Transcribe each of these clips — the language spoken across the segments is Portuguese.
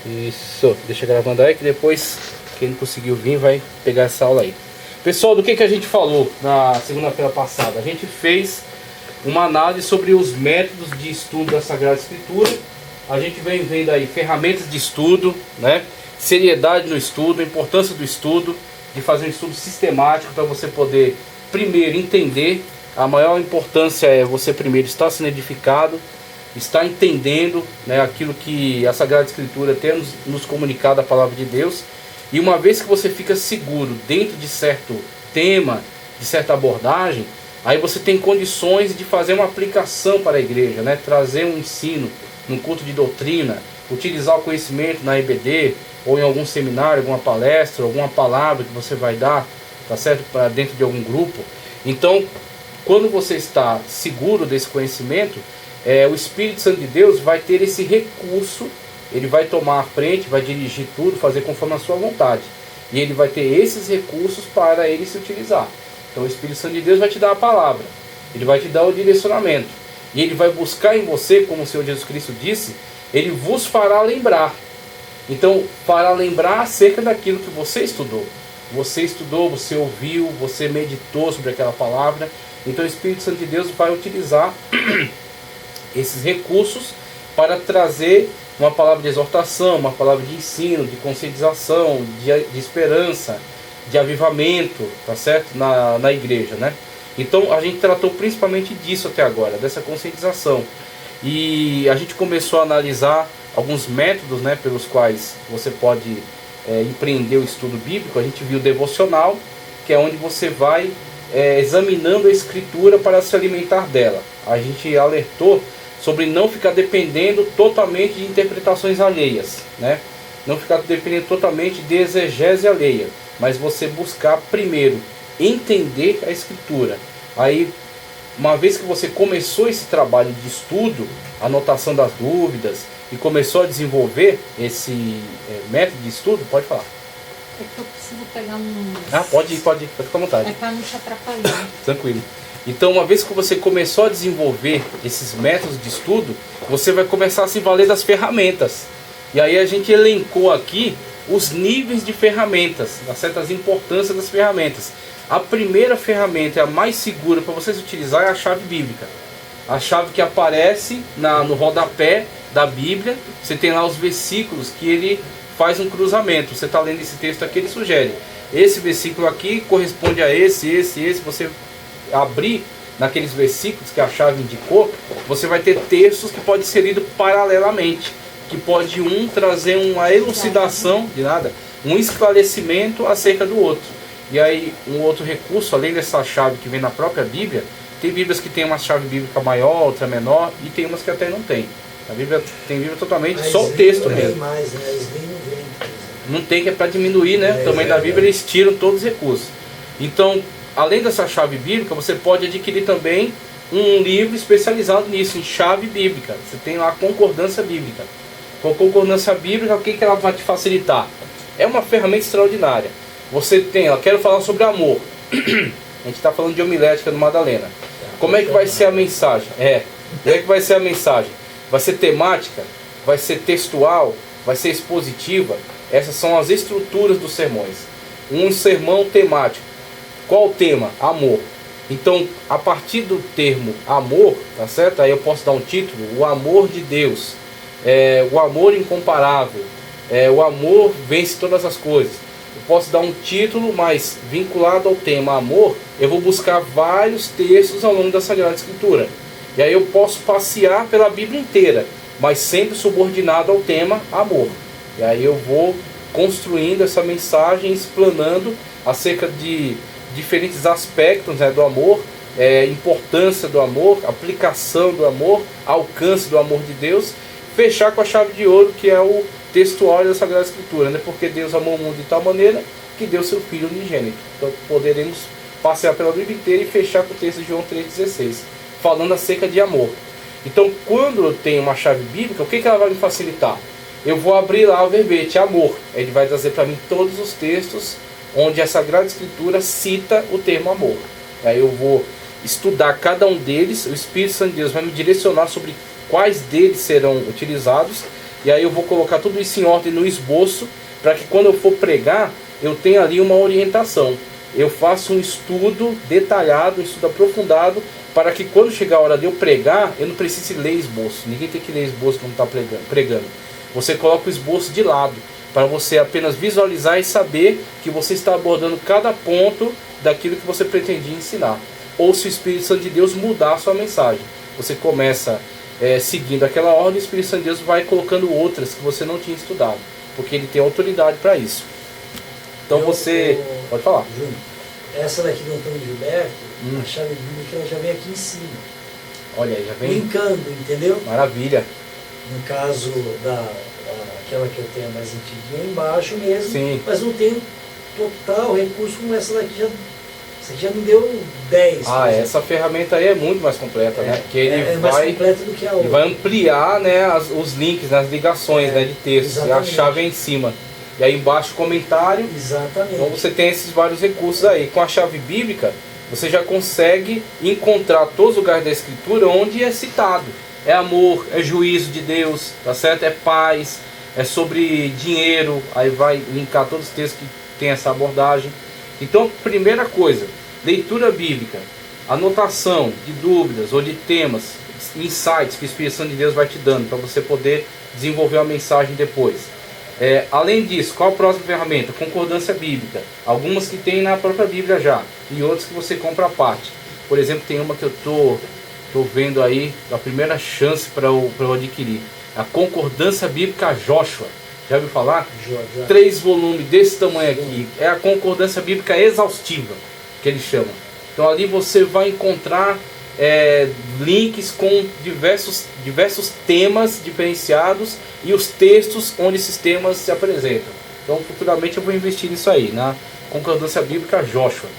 Isso, deixa gravando aí que depois quem não conseguiu vir vai pegar essa aula aí. Pessoal, do que a gente falou na segunda-feira passada? A gente fez uma análise sobre os métodos de estudo da Sagrada Escritura. A gente vem vendo aí ferramentas de estudo, né? Seriedade no estudo, a importância do estudo, de fazer um estudo sistemático para você poder primeiro entender. A maior importância é você primeiro estar sendo edificado, estar entendendo, né, aquilo que a Sagrada Escritura tem nos comunicado, a palavra de Deus. E uma vez que você fica seguro dentro de certo tema, de certa abordagem, aí você tem condições de fazer uma aplicação para a igreja, né? Trazer um ensino num culto de doutrina, utilizar o conhecimento na EBD, ou em algum seminário, alguma palestra, alguma palavra que você vai dar, tá certo? Para dentro de algum grupo. Então, quando você está seguro desse conhecimento, o Espírito Santo de Deus vai ter esse recurso, ele vai tomar a frente, vai dirigir tudo, fazer conforme a sua vontade. E ele vai ter esses recursos para ele se utilizar. Então o Espírito Santo de Deus vai te dar a palavra, ele vai te dar o direcionamento. E ele vai buscar em você, como o Senhor Jesus Cristo disse, ele vos fará lembrar. Então, para lembrar acerca daquilo que você estudou. Você estudou, você ouviu, você meditou sobre aquela palavra. Então o Espírito Santo de Deus vai utilizar esses recursos para trazer uma palavra de exortação, uma palavra de ensino, de conscientização, de esperança, de avivamento, tá certo? Na igreja, né? Então a gente tratou principalmente disso até agora, dessa conscientização. E a gente começou a analisar alguns métodos, né, pelos quais você pode empreender o estudo bíblico. A gente viu o devocional, que é onde você vai examinando a Escritura para se alimentar dela. A gente alertou sobre não ficar dependendo totalmente de interpretações alheias, né? Não ficar dependendo totalmente de exegese alheia, mas você buscar primeiro entender a Escritura. Aí, uma vez que você começou esse trabalho de estudo, anotação das dúvidas, e começou a desenvolver esse método de estudo, pode falar. É que eu preciso pegar um... Pode ficar à vontade. É para não te atrapalhar. Tranquilo. Então, uma vez que você começou a desenvolver esses métodos de estudo, você vai começar a se valer das ferramentas. E aí a gente elencou aqui os níveis de ferramentas, as certas importâncias das ferramentas. A primeira ferramenta, a mais segura para vocês utilizar, é a chave bíblica. A chave que aparece no rodapé da Bíblia. Você tem lá os versículos que ele faz um cruzamento. Você está lendo esse texto aqui, ele sugere: esse versículo aqui corresponde a esse. Você abrir naqueles versículos que a chave indicou, você vai ter textos que podem ser lidos paralelamente, que pode trazer uma elucidação um esclarecimento acerca do outro. E aí um outro recurso, além dessa chave que vem na própria Bíblia, tem Bíblias que tem uma chave bíblica maior, outra menor, e tem umas que até não tem. A Bíblia tem Bíblia totalmente só o texto mesmo. Não tem, que é para diminuir, né? O tamanho da Bíblia, eles tiram todos os recursos. Então, além dessa chave bíblica, você pode adquirir também um livro especializado nisso, em chave bíblica. Você tem lá a concordância bíblica. Com a concordância bíblica, o que ela vai te facilitar? É uma ferramenta extraordinária. Você tem, eu quero falar sobre amor. A gente está falando de homilética do Madalena. Como é que vai ser a mensagem? Como é que vai ser a mensagem? Vai ser temática? Vai ser textual? Vai ser expositiva? Essas são as estruturas dos sermões. Um sermão temático. Qual o tema? Amor. Então, a partir do termo amor, tá certo? Aí eu posso dar um título: o amor de Deus, o amor incomparável, o amor vence todas as coisas. Eu posso dar um título, mas vinculado ao tema amor, eu vou buscar vários textos ao longo da Sagrada Escritura. E aí eu posso passear pela Bíblia inteira, mas sempre subordinado ao tema amor. E aí eu vou construindo essa mensagem, explanando acerca de diferentes aspectos, né, do amor, importância do amor, aplicação do amor, alcance do amor de Deus, fechar com a chave de ouro, que é o textual da Sagrada Escritura, né? Porque Deus amou o mundo de tal maneira que deu seu Filho unigênito. Então poderemos passear pela Bíblia inteira e fechar com o texto de João 3,16, falando acerca de amor. Então, quando eu tenho uma chave bíblica, o que ela vai me facilitar? Eu vou abrir lá o verbete amor. Ele vai trazer para mim todos os textos onde a Sagrada Escritura cita o termo amor. Aí eu vou estudar cada um deles, o Espírito Santo de Deus vai me direcionar sobre quais deles serão utilizados, e aí eu vou colocar tudo isso em ordem no esboço, para que quando eu for pregar, eu tenha ali uma orientação. Eu faço um estudo detalhado, um estudo aprofundado, para que quando chegar a hora de eu pregar, eu não precise ler esboço. Ninguém tem que ler esboço quando está pregando. Você coloca o esboço de lado, para você apenas visualizar e saber que você está abordando cada ponto daquilo que você pretendia ensinar. Ou se o Espírito Santo de Deus mudar a sua mensagem. Você começa seguindo aquela ordem, o Espírito Santo de Deus vai colocando outras que você não tinha estudado, porque ele tem autoridade para isso. Então pode falar. Júnior, essa daqui do Antônio Gilberto, a chave bíblica ela já vem aqui em cima. Olha aí, já vem. Brincando, entendeu? Maravilha. No caso aquela que eu tenho mais antiguinha, embaixo mesmo. Sim. Mas não tem total recurso como essa daqui já. Essa aqui já me deu 10. Essa ferramenta aí é muito mais completa, né? Porque ele mais completa do que a outra. Ele vai ampliar, né, os links, as ligações, né, de texto. E a chave é em cima. E aí embaixo comentário. Exatamente. Então você tem esses vários recursos aí. Com a chave bíblica, você já consegue encontrar todos os lugares da Escritura onde é citado. É amor, é juízo de Deus, tá certo? É paz, é sobre dinheiro. Aí vai linkar todos os textos que tem essa abordagem. Então, primeira coisa, leitura bíblica, anotação de dúvidas ou de temas, insights que o Espírito Santo de Deus vai te dando para você poder desenvolver uma mensagem depois. Além disso, qual a próxima ferramenta? Concordância bíblica. Algumas que tem na própria Bíblia já, e outras que você compra à parte. Por exemplo, tem uma que eu tô vendo aí, a primeira chance para eu adquirir. A Concordância Bíblica Joshua. Já ouviu falar? Já. 3 volumes desse tamanho aqui. É a concordância bíblica exaustiva, que ele chama. Então ali você vai encontrar links com diversos temas diferenciados e os textos onde esses temas se apresentam. Então futuramente eu vou investir nisso aí, na concordância bíblica Joshua.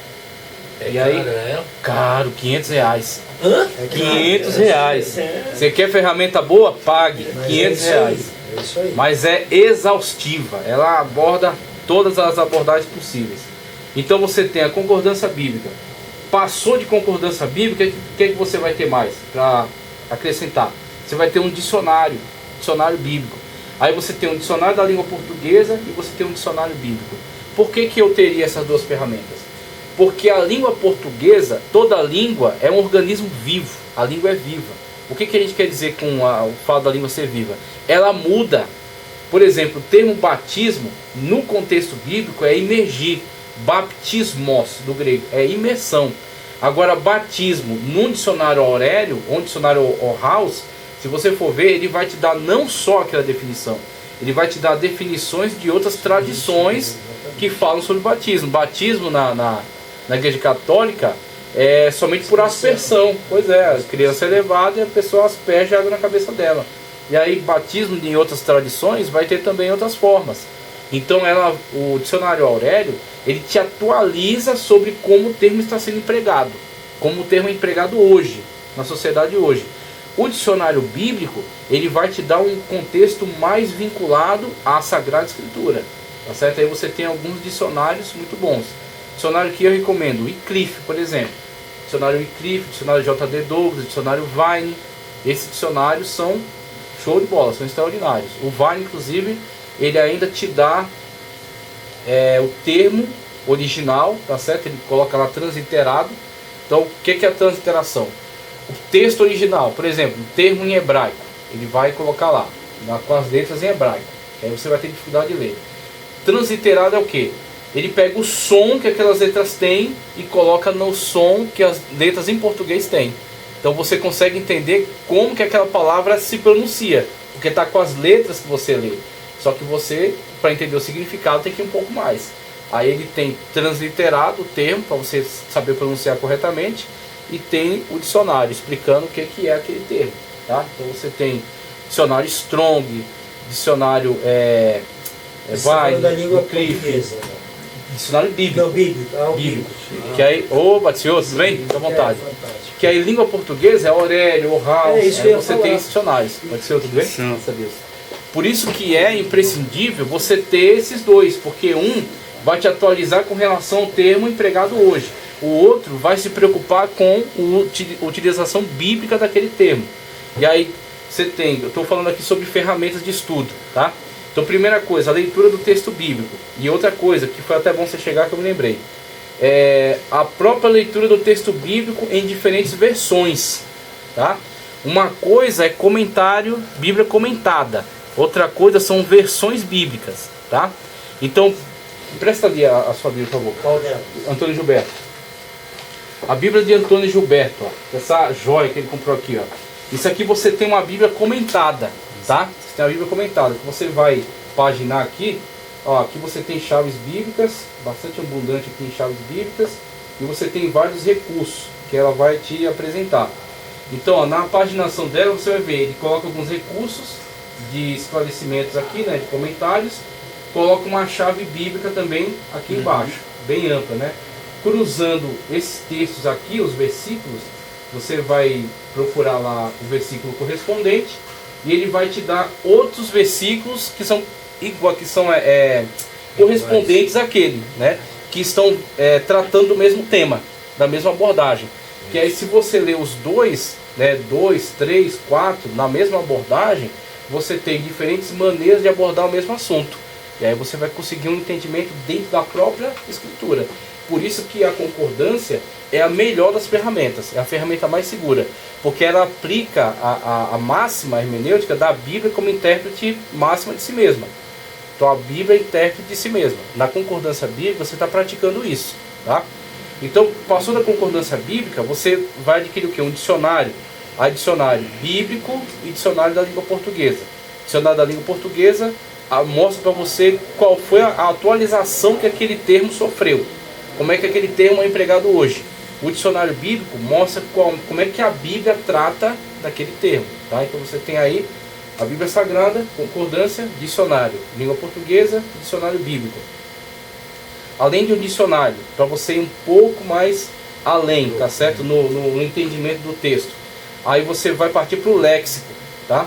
E aí, caro, R$500. Hã? R$500. Você quer ferramenta boa? Pague. R$500. É isso aí. Mas é exaustiva. Ela aborda todas as abordagens possíveis. Então você tem a concordância bíblica. Passou de concordância bíblica, o que é que você vai ter mais para acrescentar? Você vai ter um dicionário bíblico. Aí você tem um dicionário da língua portuguesa e você tem um dicionário bíblico. Por que eu teria essas duas ferramentas? Porque a língua portuguesa, toda língua é um organismo vivo. A língua é viva. O que a gente quer dizer com o fato da língua ser viva? Ela muda. Por exemplo, o termo batismo, no contexto bíblico, é imergir. Baptismos, do grego, é imersão. Agora, batismo, num dicionário Aurélio, ou um dicionário House, se você for ver, ele vai te dar não só aquela definição, ele vai te dar definições de outras tradições que falam sobre batismo. Batismo na Igreja Católica é somente por aspersão. Pois é, a criança é levada e a pessoa asperge água na cabeça dela. E aí, batismo em outras tradições vai ter também outras formas. Então, o dicionário Aurélio, ele te atualiza sobre como o termo está sendo empregado, como o termo é empregado hoje, na sociedade hoje. O dicionário bíblico, ele vai te dar um contexto mais vinculado à Sagrada Escritura, tá certo? Aí você tem alguns dicionários muito bons. Dicionário que eu recomendo, o Wycliffe, por exemplo. Dicionário Wycliffe, dicionário J.D. Douglas, dicionário Vine. Esses dicionários são show de bola, são extraordinários. O Vine, inclusive, ele ainda te dá o termo original, tá certo? Ele coloca lá transliterado. Então, o que é a transliteração? O texto original, por exemplo, o termo em hebraico, ele vai colocar lá, com as letras em hebraico. Aí você vai ter dificuldade de ler. Transliterado é o que? Ele pega o som que aquelas letras têm e coloca no som que as letras em português têm. Então você consegue entender como que aquela palavra se pronuncia, porque está com as letras que você lê. Só que você, para entender o significado, tem que ir um pouco mais. Aí ele tem transliterado o termo, para você saber pronunciar corretamente, e tem o dicionário, explicando o que é aquele termo. Tá? Então você tem dicionário Strong, dicionário da língua portuguesa. Dicionário bíblico. Não, bíblico. Bíblico. Que aí, Batio, tudo bem? Fica à vontade. Que aí língua portuguesa é Aurélio, House, você tem esses dicionários. Batio, tudo bem? Sim. Por isso que é imprescindível você ter esses dois, porque um vai te atualizar com relação ao termo empregado hoje. O outro vai se preocupar com a utilização bíblica daquele termo. E aí, você tem, eu estou falando aqui sobre ferramentas de estudo, tá? Então, primeira coisa, a leitura do texto bíblico. E outra coisa, que foi até bom você chegar que eu me lembrei, é a própria leitura do texto bíblico em diferentes versões, tá? Uma coisa é comentário, Bíblia comentada. Outra coisa são versões bíblicas, tá? Então, presta ali a sua Bíblia, por favor. Qual dela? Antônio Gilberto. A Bíblia de Antônio Gilberto, ó, essa joia que ele comprou aqui, ó. Isso aqui você tem uma Bíblia comentada, tá? Você tem a Bíblia comentada, que você vai paginar aqui, ó, aqui você tem chaves bíblicas, bastante abundante aqui em chaves bíblicas, e você tem vários recursos que ela vai te apresentar. Então, ó, na paginação dela você vai ver, ele coloca alguns recursos de esclarecimentos aqui, né, de comentários, coloca uma chave bíblica também aqui embaixo, bem ampla, né? Cruzando esses textos aqui, os versículos, você vai procurar lá o versículo correspondente e ele vai te dar outros versículos que são correspondentes àquele, né? Que estão tratando do mesmo tema, da mesma abordagem. Que aí, se você ler os dois, né, 2, 3, 4, na mesma abordagem, você tem diferentes maneiras de abordar o mesmo assunto. E aí você vai conseguir um entendimento dentro da própria escritura. Por isso que a concordância é a melhor das ferramentas, é a ferramenta mais segura, porque ela aplica a máxima hermenêutica da Bíblia como intérprete máxima de si mesma. Então a Bíblia é intérprete de si mesma. Na concordância bíblica você está praticando isso, tá? Então, passou da concordância bíblica, você vai adquirir o quê? Um dicionário. Dicionário bíblico e dicionário da língua portuguesa. Dicionário da língua portuguesa mostra para você qual foi a atualização que aquele termo sofreu. Como é que aquele termo é empregado hoje. O dicionário bíblico mostra como é que a Bíblia trata daquele termo. Tá? Então você tem aí a Bíblia Sagrada, concordância, dicionário. Língua portuguesa, dicionário bíblico. Além de um dicionário, para você ir um pouco mais além, tá certo? No entendimento do texto. Aí você vai partir para o léxico, tá?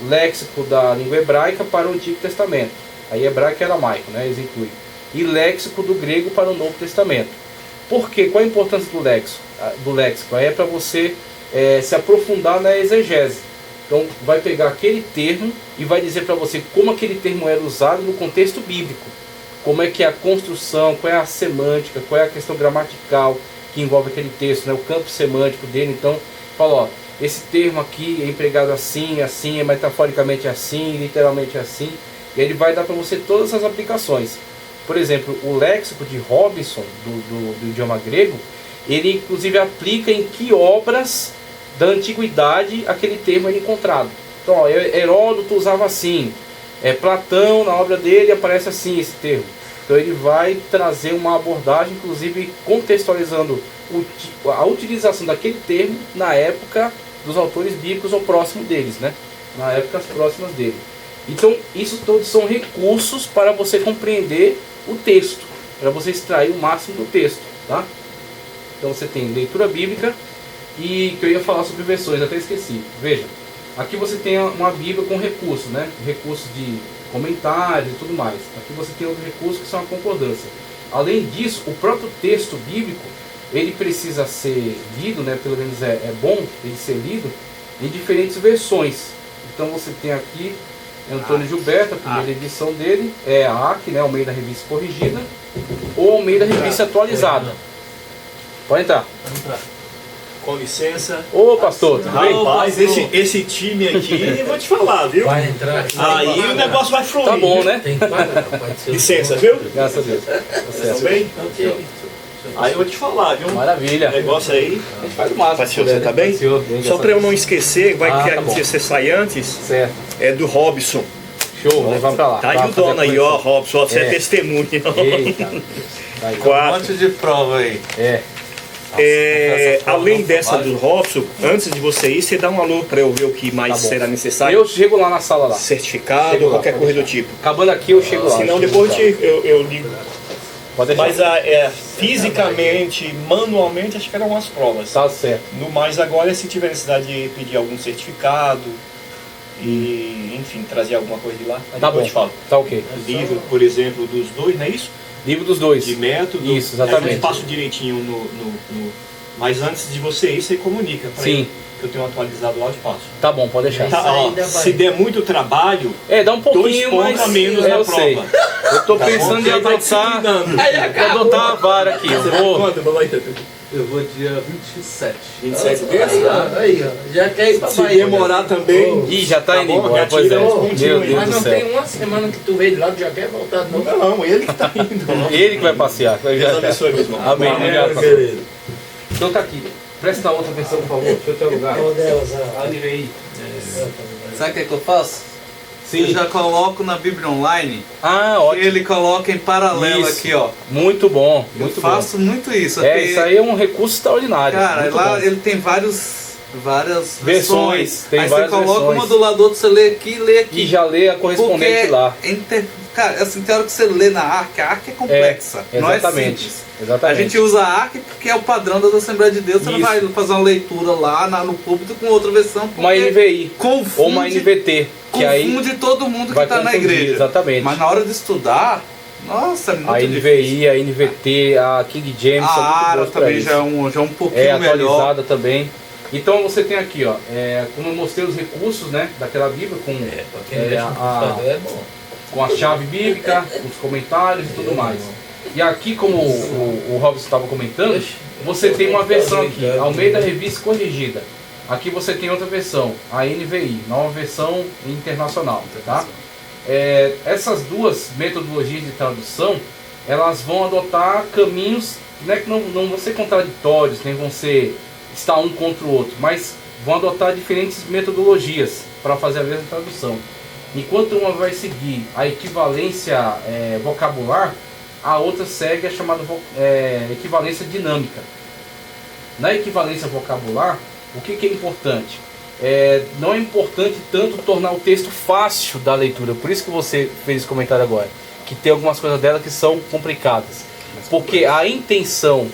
Léxico da língua hebraica para o Antigo Testamento. Aí hebraico e aramaico, né? Eles incluem. E léxico do grego para o Novo Testamento. Por quê? Qual a importância do léxico? Aí é para você se aprofundar na exegese. Então vai pegar aquele termo e vai dizer para você como aquele termo era usado no contexto bíblico. Como é que é a construção, qual é a semântica, qual é a questão gramatical que envolve aquele texto, né? O campo semântico dele. Então, fala, ó, esse termo aqui é empregado assim, assim, é metaforicamente assim, literalmente assim. E ele vai dar para você todas as aplicações. Por exemplo, o léxico de Robinson, do idioma grego, ele inclusive aplica em que obras da antiguidade aquele termo é encontrado. Então, ó, Heródoto usava assim. Platão, na obra dele, aparece assim esse termo. Então ele vai trazer uma abordagem, inclusive contextualizando a utilização daquele termo na época dos autores bíblicos ou próximo deles, né? Na época próximas dele. Então isso todos são recursos para você compreender o texto, para você extrair o máximo do texto, tá? Então você tem leitura bíblica e que eu ia falar sobre versões, até esqueci. Veja. Aqui você tem uma Bíblia com recursos, né? Recursos de comentários e tudo mais. Aqui você tem outros recursos que são a concordância. Além disso, o próprio texto bíblico, ele precisa ser lido, né? Pelo menos é bom ele ser lido em diferentes versões. Então você tem aqui Antônio Gilberto, a primeira edição dele, é a AC, né? Almeida Revista Corrigida, ou Almeida Revista Atualizada. Pode entrar. Com licença. Ô pastor, tudo bem? Rapaz, esse time aqui, eu vou te falar, viu? Vai entrar aqui. Aí o negócio vai fluir. Tá bom, né? Tem quadra, pode ser. Licença, viu? Graças a Deus. Tá Tudo certo. bem? Aí eu vou te falar, viu? Maravilha. O negócio aí. A gente faz o máximo. Pai Senhor, você tá bem? Senhor, bem, Só graças pra eu a não esquecer, vai Ah, que tá bom. você sai antes, Certo. é do Robson. Show, levar pra lá. Tá aí Pra o fazer dono a aí, ó, correção. Robson, ó, você é É. testemunha. Eita. Tá aí. Um Quatro. monte de prova aí. Além dessa do Robson, antes de você ir, você dá um alô pra eu ver o que mais Tá bom. será necessário. Eu chego lá na sala lá. Certificado, Chego lá, qualquer pode coisa do deixar. tipo. Acabando aqui eu chego lá. Senão Chego depois lá. eu ligo. Pode deixar. Mas fisicamente, manualmente, acho que eram umas provas. Tá certo. No mais agora, se tiver necessidade de pedir algum certificado e, enfim, trazer alguma coisa de lá, aí Tá depois bom. eu te falo. Tá ok. Livro, por exemplo, dos dois, não é isso? Livro dos dois. De método. Isso, exatamente. Aí eu passo direitinho Mas antes de você ir, você comunica para Sim. ele que eu tenho atualizado lá, eu passo. Tá bom, pode deixar. Tá, ó, ainda vai. se der muito trabalho, Dá um 2 pouquinho, pontos mas a menos é, na eu prova. sei. Eu tô Tá pensando bom? em Ele vai adotar, disciplinando. adotar a vara aqui. Eu vou... Quando, Babaita? Eu vou dia 27. 27 Aí, ó. Já quer ir pra Se Bahia. demorar também... Ih, já tá indo bom, embora, já pois é. tira uns Meu pontinhos aí. Deus Mas do não céu. tem uma semana que tu veio de lá, tu já quer voltar de novo. Não, ele que tá indo. Ele que vai passear. Deus abençoe, meu irmão. Amém, obrigado, pastor. querido. Então tá aqui. Presta a outra versão, por favor. Deixa eu ter lugar. Qual delas? Ali aí. Sabe o que, é que eu faço? Eu já coloco na Bíblia Online, Ah, e ótimo. ele coloca em paralelo Isso. aqui, ó. Muito bom, Eu muito faço muito isso. bom. porque, Isso aí é um recurso extraordinário. cara, muito lá bom. ele tem várias Versões, versões. tem Aí várias você coloca versões. uma do lado do outro, você lê aqui e lê aqui. E já lê a correspondente Porque lá. Cara, assim, tem hora que você lê na ARC, a ARC é complexa, não é Exatamente. simples. Exatamente. A gente usa a ARC porque é o padrão da Assembleia de Deus, você não Isso. vai fazer uma leitura lá no púlpito com outra versão, porque Uma NVI confunde, ou uma NVT, que aí confunde todo mundo que vai está na confundir, igreja. exatamente. Mas na hora de estudar, nossa, é muito a difícil. NVI, a NVT, a King James são A muito ARA boas pra também isso. já é um pouquinho É melhor. atualizada também. Então você tem aqui, ó, como eu mostrei os recursos, né, daquela Bíblia com, Quem mexe no computador é bom. com a chave bíblica, os comentários e tudo mais. E aqui, como o Robson estava comentando, você tem uma versão aqui, Almeida Revista Corrigida. Aqui você tem outra versão, a NVI, nova versão internacional, tá? Essas duas metodologias de tradução, elas vão adotar caminhos, né, que não vão ser contraditórios, nem vão ser estar um contra o outro, mas vão adotar diferentes metodologias para fazer a mesma tradução. Enquanto uma vai seguir a equivalência vocabular, a outra segue a chamada equivalência dinâmica. Na equivalência vocabular, o que é importante? Não é importante tanto tornar o texto fácil da leitura, por isso que você fez esse comentário agora, que tem algumas coisas dela que são complicadas, porque a intenção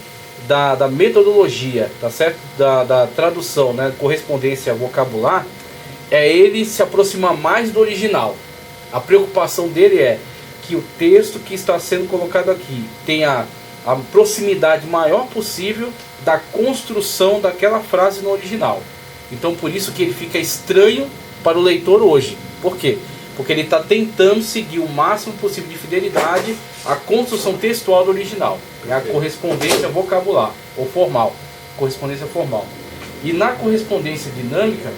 da metodologia, tá certo? Da tradução, né, correspondência vocabular, é ele se aproximar mais do original. A preocupação dele é que o texto que está sendo colocado aqui tenha a proximidade maior possível da construção daquela frase no original. Então por isso que ele fica estranho para o leitor hoje. Por quê? Porque ele está tentando seguir o máximo possível de fidelidade à construção textual do original. É a correspondência vocabular, ou formal. Correspondência formal. E na correspondência dinâmica,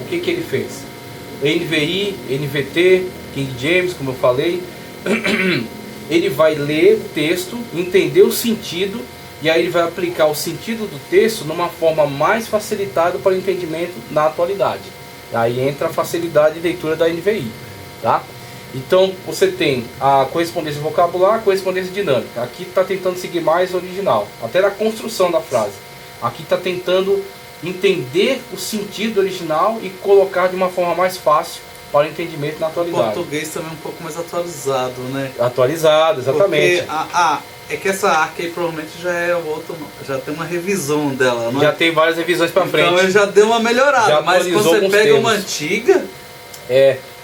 o que ele fez? NVI, NVT, King James, como eu falei, ele vai ler o texto, entender o sentido, e aí ele vai aplicar o sentido do texto numa forma mais facilitada para o entendimento na atualidade. Aí entra a facilidade de leitura da NVI, tá? Então você tem a correspondência vocabular, a correspondência dinâmica. Aqui está tentando seguir mais o original, até na construção da frase. Aqui está tentando entender o sentido original e colocar de uma forma mais fácil para o entendimento na O atualidade. português também é um pouco mais atualizado, né? Atualizado, exatamente. Porque é que essa ARC aí provavelmente já é outro, já tem uma revisão dela, não é? Já tem várias revisões para frente. Então ele já deu uma melhorada, Já mas quando atualizou você alguns pega uma termos. antiga,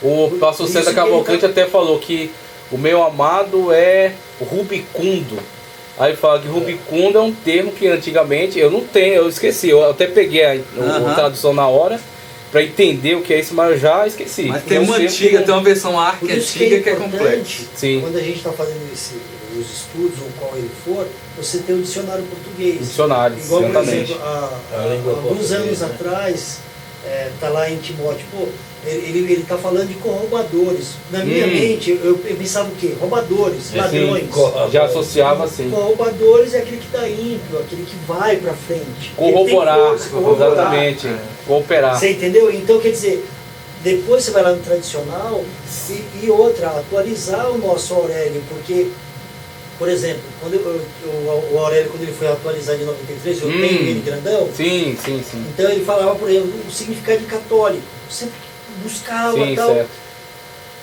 O pastor Isso César que Cavalcante ele até falou que o meu amado é rubicundo. Aí fala que rubicundo é um termo que antigamente eu não tenho, eu esqueci. Eu até peguei a tradução na hora para entender o que é isso, mas eu já esqueci. mas tem Eu uma sei antiga, que tem uma versão ARC Por isso que antiga que é importante, complexa. Sim. quando a gente está fazendo os estudos, ou qual ele for, você tem um dicionário português. Dicionários, Igual, por exatamente. exemplo, A língua alguns anos portuguesa. atrás, tá lá em Timóteo, pô, ele está falando de corrombadores. Na minha mente, eu pensava o quê? Roubadores, ladrões. Já associava assim. Corrombadores é aquele que está ímpio, aquele que vai para frente. Corroborar, Ele tem força, corroborar. exatamente. Cooperar. Você entendeu? Então, quer dizer, depois você vai lá no tradicional e outra, atualizar o nosso Aurélio, porque, por exemplo, quando o Aurélio, quando ele foi atualizado em 93, eu tenho ele grandão, Sim. então ele falava, por exemplo, o significado de católico, sempre buscava Sim, tal. certo.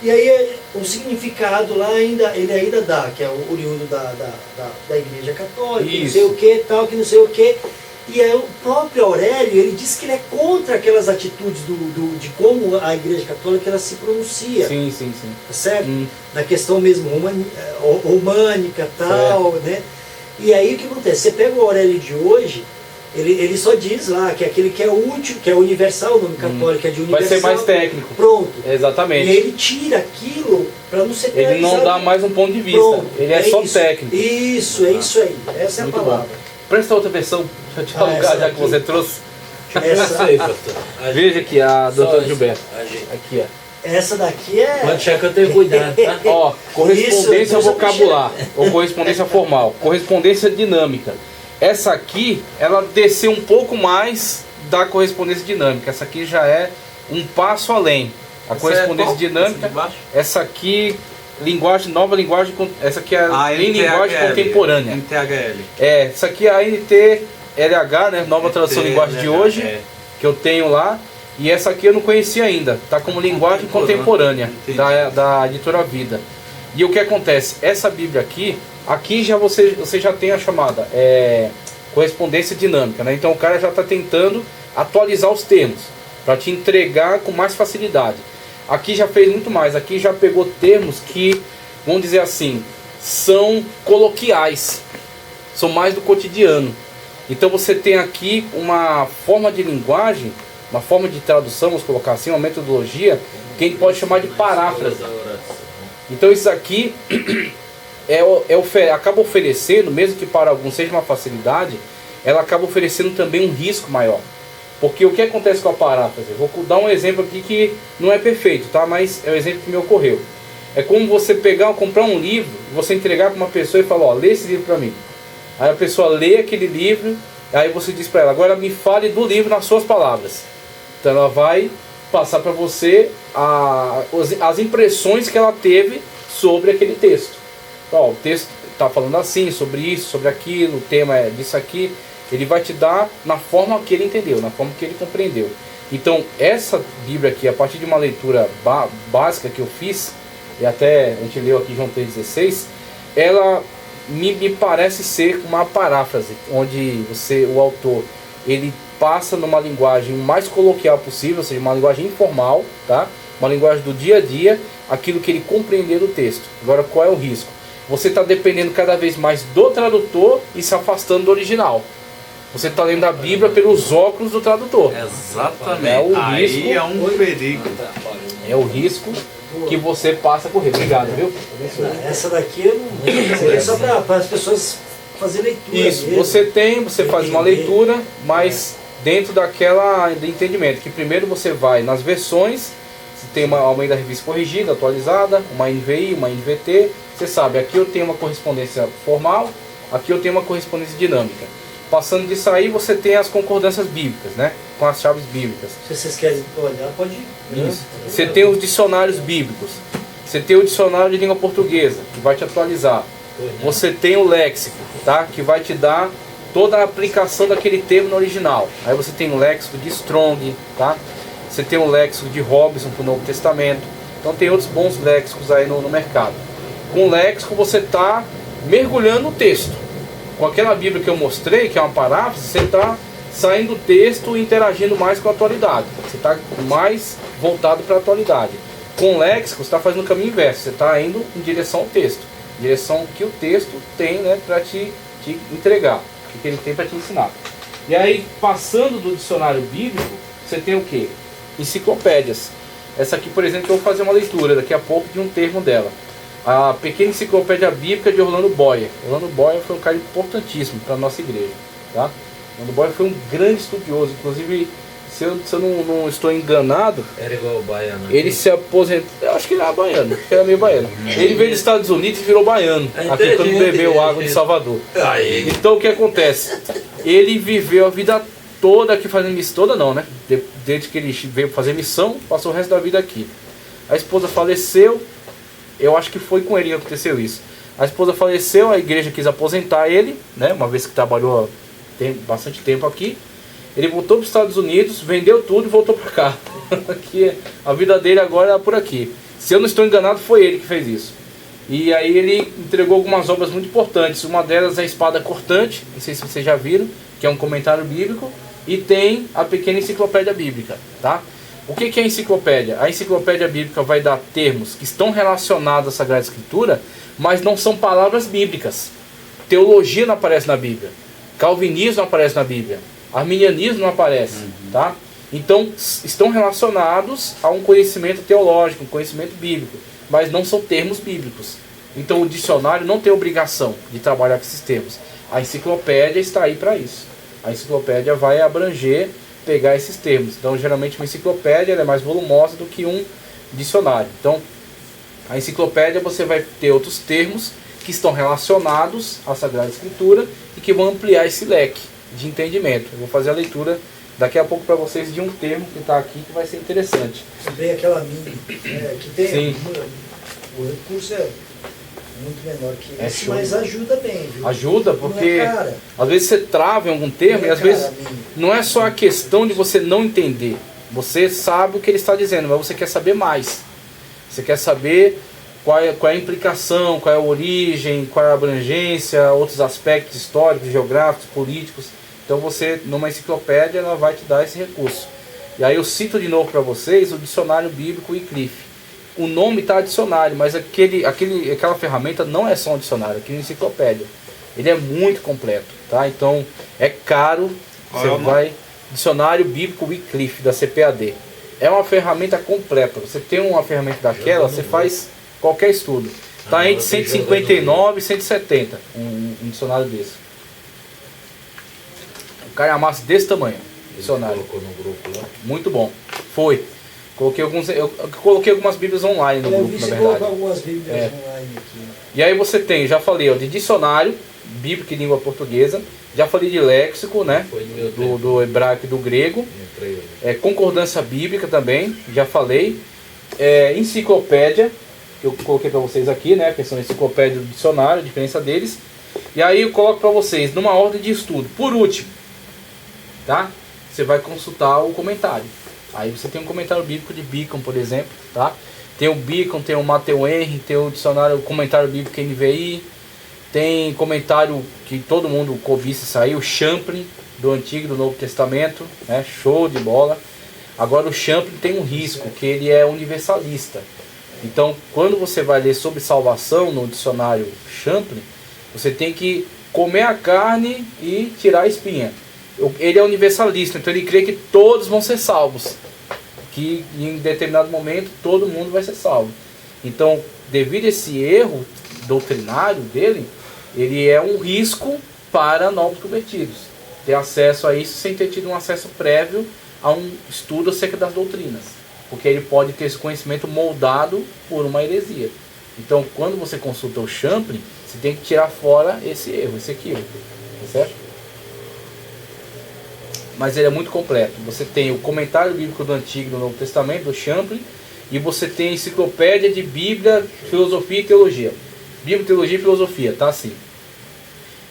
E aí o significado lá ele ainda dá, que é o oriundo da Igreja Católica, não Isso. sei o que, tal, que não sei o que. E aí o próprio Aurélio, ele diz que ele é contra aquelas atitudes de como a Igreja Católica ela se pronuncia, Sim. tá certo? Hum. Na questão mesmo românica, tal, né? E aí o que acontece? Você pega o Aurélio de hoje, Ele só diz lá que aquele que é útil, que é universal, o nome católico é de universal. Vai ser mais técnico. Pronto. Exatamente. E aí ele tira aquilo para não ser Ele não dá mais um ponto de vista. Pronto. Ele é só isso. técnico. Isso, é isso aí. Essa é Muito a palavra. bom. Presta outra versão. Deixa eu te alugar, essa já que aqui. você trouxe. Essa, aí, pastor. Veja aqui, a doutora Só Gilberto. ajeita. Aqui, ó. essa daqui é. Pode achar que eu tenho cuidado, tá? Ó, correspondência Isso, vocabular, ou correspondência formal, correspondência dinâmica. Essa aqui, ela desceu um pouco mais da correspondência dinâmica. Essa aqui já é um passo além. A correspondência dinâmica, essa aqui, linguagem, nova linguagem, essa aqui é em linguagem contemporânea. NTHL. Essa aqui é a NTLH, né? Nova tradução linguagem de hoje, que eu tenho lá. E essa aqui eu não conhecia ainda, tá como linguagem contemporânea da editora Vida. E o que acontece? Essa Bíblia aqui já você já tem a chamada correspondência dinâmica, né? Então o cara já está tentando atualizar os termos para te entregar com mais facilidade. Aqui já fez muito mais, aqui já pegou termos que, vamos dizer assim, são coloquiais, são mais do cotidiano. Então você tem aqui uma forma de linguagem, uma forma de tradução, vamos colocar assim, uma metodologia que a gente pode chamar de paráfrase. Então isso aqui acaba oferecendo, mesmo que para alguns seja uma facilidade, ela acaba oferecendo também um risco maior. Porque o que acontece com a paráfrase? Eu vou dar um exemplo aqui que não é perfeito, tá? Mas é o exemplo que me ocorreu. É como você comprar um livro, você entregar para uma pessoa e falar, ó, lê esse livro para mim. Aí a pessoa lê aquele livro, aí você diz para ela, agora me fale do livro nas suas palavras. Então ela vai passar para você as impressões que ela teve sobre aquele texto. Ó, o texto está falando assim, sobre isso, sobre aquilo, o tema é disso aqui. Ele vai te dar na forma que ele entendeu, na forma que ele compreendeu. Então essa Bíblia aqui, a partir de uma leitura básica que eu fiz, e até a gente leu aqui João 3,16, ela me parece ser uma paráfrase, onde o autor, ele passa numa linguagem o mais coloquial possível, ou seja, uma linguagem informal, tá? Uma linguagem do dia a dia, aquilo que ele compreendeu do texto. Agora, qual é o risco? Você está dependendo cada vez mais do tradutor e se afastando do original. Você está lendo a Bíblia pelos óculos do tradutor. Exatamente. É o Aí risco. é um perigo. É o risco que você passa a correr. Obrigado, viu? Essa daqui eu não seria só para as pessoas fazerem leitura. Isso, mesmo. você faz uma leitura, mas dentro do entendimento, que primeiro você vai nas versões, você tem uma Almeida Revista corrigida, atualizada, uma NVI, uma NVT, você sabe, aqui eu tenho uma correspondência formal, aqui eu tenho uma correspondência dinâmica. Passando disso aí, você tem as concordâncias bíblicas, né? Com as chaves bíblicas. Se vocês querem olhar, pode ir. Isso. Você tem os dicionários bíblicos. Você tem o dicionário de língua portuguesa, que vai te atualizar. Você tem o léxico, tá? Que vai te dar toda a aplicação daquele termo no original. Aí você tem o léxico de Strong, tá? Você tem o léxico de Robson para o Novo Testamento. Então tem outros bons léxicos aí no mercado. Com o léxico você está mergulhando no texto. Com aquela Bíblia que eu mostrei, que é uma paráfrase, você está saindo do texto e interagindo mais com a atualidade. Você está mais voltado para a atualidade. Com o léxico, você está fazendo o caminho inverso. Você está indo em direção ao texto. Em direção que o texto tem, né, para te entregar. O que ele tem para te ensinar. E aí, passando do dicionário bíblico, você tem o quê? Enciclopédias. Essa aqui, por exemplo, eu vou fazer uma leitura daqui a pouco de um termo dela. A Pequena Enciclopédia Bíblica de Orlando Boyer. Orlando Boyer foi um cara importantíssimo para a nossa igreja. Tá? Orlando Boyer foi um grande estudioso. Inclusive, se eu não estou enganado, Era igual o baiano. ele se aposentou. Eu acho que ele era baiano, acho que era meio baiano. Ele veio dos Estados Unidos e virou baiano. Aqui quando bebeu água de Salvador. Aí. Então o que acontece? Ele viveu a vida toda aqui fazendo missão. Toda não, né? Desde que ele veio fazer missão, passou o resto da vida aqui. A esposa faleceu. Eu acho que foi com ele que aconteceu isso. A esposa faleceu, a igreja quis aposentar ele, né? Uma vez que trabalhou bastante tempo aqui. Ele voltou para os Estados Unidos, vendeu tudo e voltou para cá. Que a vida dele agora é por aqui. Se eu não estou enganado, foi ele que fez isso. E aí ele entregou algumas obras muito importantes. Uma delas é a Espada Cortante, não sei se vocês já viram, que é um comentário bíblico. E tem a Pequena Enciclopédia Bíblica, tá? O que é a enciclopédia? A enciclopédia bíblica vai dar termos que estão relacionados à Sagrada Escritura, mas não são palavras bíblicas. Teologia não aparece na Bíblia. Calvinismo não aparece na Bíblia. Arminianismo não aparece, tá? Então, estão relacionados a um conhecimento teológico, um conhecimento bíblico, mas não são termos bíblicos. Então, o dicionário não tem obrigação de trabalhar com esses termos. A enciclopédia está aí para isso. A enciclopédia vai abranger, pegar esses termos. Então, geralmente, uma enciclopédia ela é mais volumosa do que um dicionário. Então, a enciclopédia você vai ter outros termos que estão relacionados à Sagrada Escritura e que vão ampliar esse leque de entendimento. Eu vou fazer a leitura daqui a pouco para vocês de um termo que está aqui que vai ser interessante. Bem aquela mini, que tem. Sim. O recurso é muito menor que esse, show. mas ajuda bem, viu? Ajuda porque Não é cara. às vezes você trava em algum termo Não é e às cara, vezes mini. não é só a questão de você não entender. Você sabe o que ele está dizendo, mas você quer saber mais. Você quer saber qual é a implicação, qual é a origem, qual é a abrangência, outros aspectos históricos, geográficos, políticos. Então você, numa enciclopédia, ela vai te dar esse recurso. E aí eu cito de novo para vocês o dicionário bíblico Wycliffe. O nome está dicionário, mas aquela ferramenta não é só um dicionário, aqui é uma enciclopédia. Ele é muito completo, tá? Então é caro. Você vai dicionário bíblico Wycliffe da CPAD. É uma ferramenta completa. Você tem uma ferramenta daquela, você faz qualquer estudo. Está entre 159 e 170 um dicionário desse. O cara amassa desse tamanho. Dicionário. Colocou no grupo lá. Muito bom. Foi. Eu coloquei algumas bíblias online no Eu grupo, vi na você verdade. colocar algumas bíblias É. online aqui. E aí você tem, já falei, ó, de dicionário bíblico em língua portuguesa. Já falei de léxico, né? Foi no meu tempo. Do hebraico e do grego. Entrei hoje. Concordância bíblica também, já falei. Enciclopédia, que eu coloquei para vocês aqui, né? A questão da enciclopédia do dicionário, a diferença deles. E aí eu coloco para vocês numa ordem de estudo. Por último, tá? Você vai consultar o comentário. Aí você tem um comentário bíblico de Beacon, por exemplo, tá? Tem o Beacon, tem o Matthew Henry, tem o dicionário, o comentário bíblico NVI, tem comentário que todo mundo cobiça saiu, o Champlin, do Antigo e do Novo Testamento, né? Show de bola. Agora o Champlin tem um risco, que ele é universalista. Então, quando você vai ler sobre salvação no dicionário Champlin, você tem que comer a carne e tirar a espinha. Ele é universalista, então ele crê que todos vão ser salvos. Que em determinado momento todo mundo vai ser salvo. Então, devido a esse erro doutrinário dele, ele é um risco para novos convertidos. Ter acesso a isso sem ter tido um acesso prévio a um estudo acerca das doutrinas. Porque ele pode ter esse conhecimento moldado por uma heresia. Então, quando você consulta o Champlin, você tem que tirar fora esse erro, esse equívoco. Certo? Mas ele é muito completo. Você tem o comentário bíblico do Antigo e do Novo Testamento, do Champlin, e você tem a enciclopédia de Bíblia, Filosofia e Teologia. Bíblia, Teologia e Filosofia, tá assim.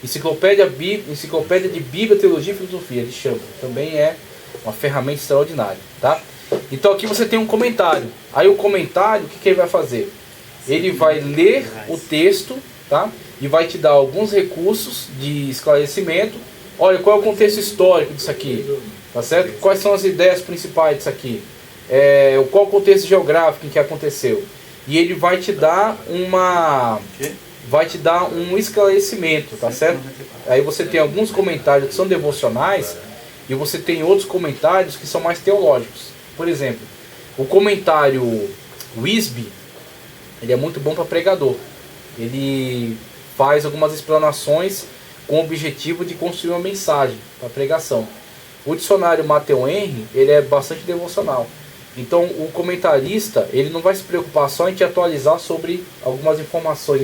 Enciclopédia de Bíblia, Teologia e Filosofia, de Champlin. Também é uma ferramenta extraordinária, tá? Então aqui você tem um comentário. Aí o comentário, o que ele vai fazer? Ele vai ler o texto, tá? E vai te dar alguns recursos de esclarecimento. Olha, qual é o contexto histórico disso aqui? Tá certo? Quais são as ideias principais disso aqui? Qual o contexto geográfico em que aconteceu? E ele vai te dar um esclarecimento, tá certo? Aí você tem alguns comentários que são devocionais e você tem outros comentários que são mais teológicos. Por exemplo, o comentário Wisby, ele é muito bom para pregador. Ele faz algumas explanações com o objetivo de construir uma mensagem para pregação. O dicionário Matthew Henry, ele é bastante devocional. Então o comentarista, ele não vai se preocupar só em te atualizar sobre algumas informações